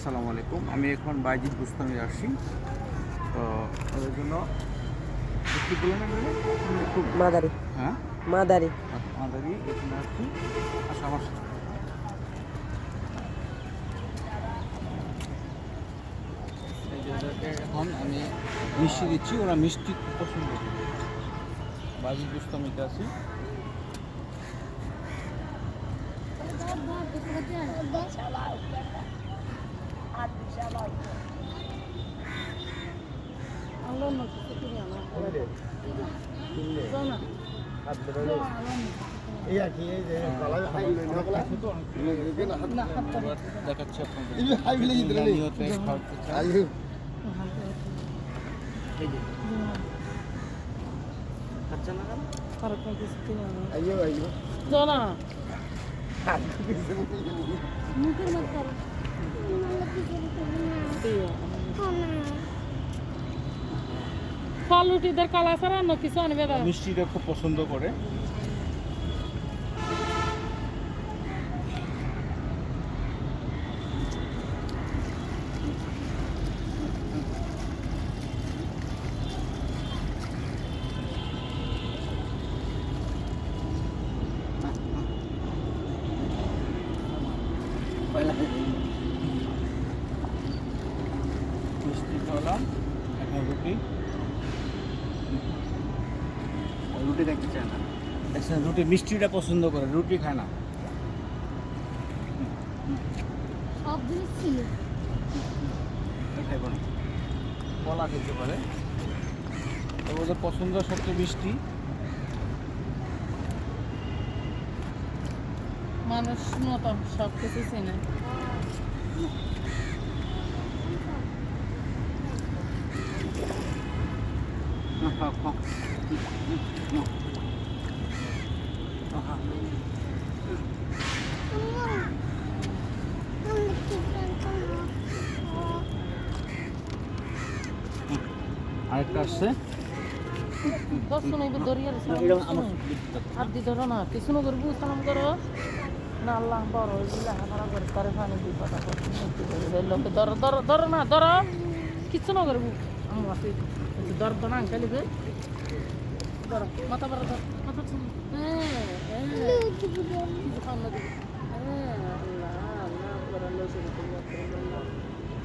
আসসালামু আলাইকুম। আমি এখন বাইজিদ বুস্তামি আসছি, তো ওদের জন্য একটু বলে না একটু মাদারি হ্যাঁ মাদারি মাদারি এখানে আসছি। আচ্ছা আমার এই যে ওদেরকে এখন আমি মিষ্টি দিচ্ছি, ওরা মিষ্টি খুব পছন্দ করে। বাইজিদ বুস্তামিতে আছি। দেখাচ্ছি আপনাদের ফল রুটিদের কালা ছাড়া অন্য কিছু আনবে না। মিষ্টিটা খুব পছন্দ করে। মিষ্টি খাওয়ালাম, এখন রুটি রুটি দেখতে চায় না। দেখছেন, রুটি মিষ্টিটা পছন্দ করে, রুটি খায় না। সব জিনিস ছিল খাইব না, কলা খেতে পারে। তো ওদের পছন্দ সবচেয়ে মিষ্টি। মানুষ মতো সব কিছু চিনে। আরেকটা আসছে, দর্শন হইবে দরিয়ার আর দি ধরো না পিছনে করবো সালাম করো না আল্লাহ বড় হইলে হামারা করে তারে পানি দুই কথা লোকে ধরো ধরো ধরো না ধরো কিছু না করবো আমার আছে ধর তো না আঙ্কালি গে ধরো মাথা বড় ধর মাথা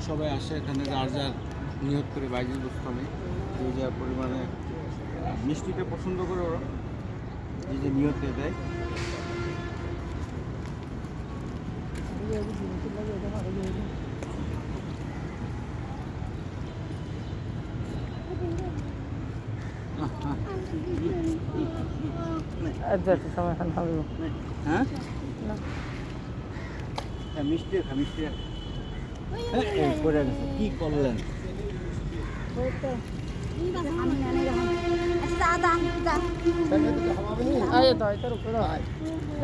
সবাই আসে এখানে, যার যার নিয়োগ করে বাইজিদ বুস্তামি। যে যা পরিমাণে মিষ্টিটা পছন্দ করে ওরা, যে যে নিয়োগ দিয়ে দেয়। হ্যাঁ মিষ্টি খা, মিষ্টি করে গেছে, কি করলেন? আয় তো আয় তো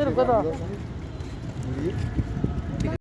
রুকো দাও